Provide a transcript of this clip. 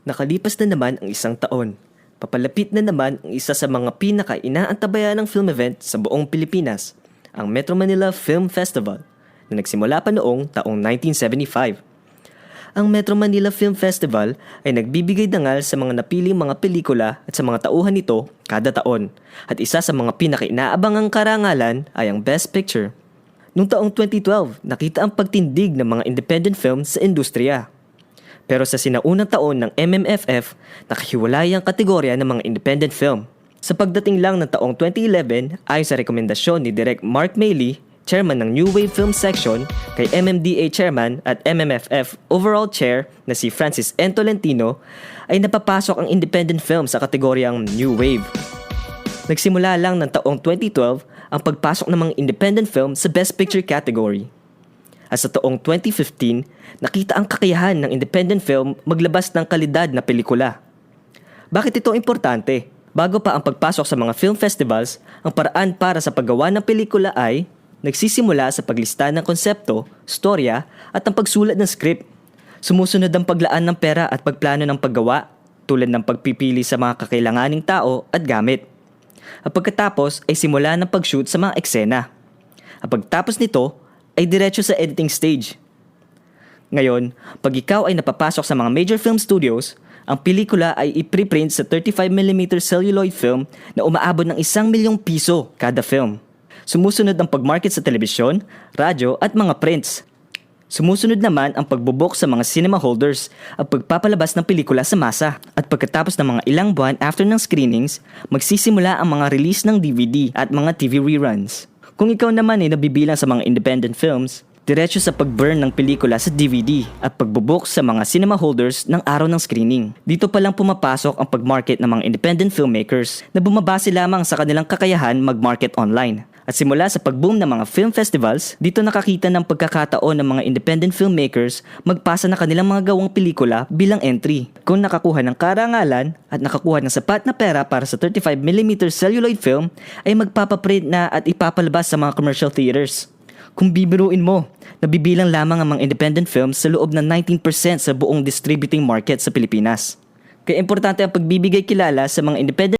Nakalipas na naman ang isang taon. Papalapit na naman ang isa sa mga pinaka-inaantabayan ng film event sa buong Pilipinas, ang Metro Manila Film Festival, na nagsimula pa noong taong 1975. Ang Metro Manila Film Festival ay nagbibigay dangal sa mga napiling mga pelikula at sa mga tauhan nito kada taon, at isa sa mga pinaka-inaabangang karangalan ay ang Best Picture. Noong taong 2012, nakita ang pagtindig ng mga independent films sa industriya. Pero sa sinaunang taon ng MMFF, nakahiwalay ang kategorya ng mga independent film. Sa pagdating lang ng taong 2011, ayon sa rekomendasyon ni Direk Mark Mayley, chairman ng New Wave Film Section, kay MMDA chairman at MMFF overall chair na si Francis N. Tolentino, ay napapasok ang independent film sa kategoryang New Wave. Nagsimula lang ng taong 2012 ang pagpasok ng mga independent film sa Best Picture category. At sa taong 2015, nakita ang kakayahan ng independent film maglabas ng kalidad na pelikula. Bakit ito importante? Bago pa ang pagpasok sa mga film festivals, ang paraan para sa paggawa ng pelikula ay nagsisimula sa paglista ng konsepto, storya, at ang pagsulat ng script. Sumusunod ang paglaan ng pera at pagplano ng paggawa, tulad ng pagpipili sa mga kakailanganing tao at gamit. At pagkatapos ay simula ng pag-shoot sa mga eksena. At pagtapos nito, ay diretso sa editing stage. Ngayon, pag ikaw ay napapasok sa mga major film studios, ang pelikula ay ipreprint sa 35mm celluloid film na umaabot ng 1 milyong piso kada film. Sumusunod ang pagmarket sa telebisyon, radyo at mga prints. Sumusunod naman ang pagbubuk sa mga cinema holders at pagpapalabas ng pelikula sa masa. At pagkatapos ng mga ilang buwan after ng screenings, magsisimula ang mga release ng DVD at mga TV reruns. Kung ikaw naman ay nabibilang sa mga independent films, diretso sa pag-burn ng pelikula sa DVD at pagbubuk sa mga cinema holders ng araw ng screening. Dito pa lang pumapasok ang pag-market ng mga independent filmmakers na bumabase lamang sa kanilang kakayahan mag-market online. At simula sa pag-boom ng mga film festivals, dito nakakita ng pagkakataon ng mga independent filmmakers magpasa na kanilang mga gawang pelikula bilang entry. Kung nakakuha ng karangalan at nakakuha ng sapat na pera para sa 35mm celluloid film, ay magpapaprint na at ipapalabas sa mga commercial theaters. Kung bibiruin mo, nabibilang lamang ang mga independent films sa loob ng 19% sa buong distributing market sa Pilipinas. Kaya importante ang pagbibigay kilala sa mga independent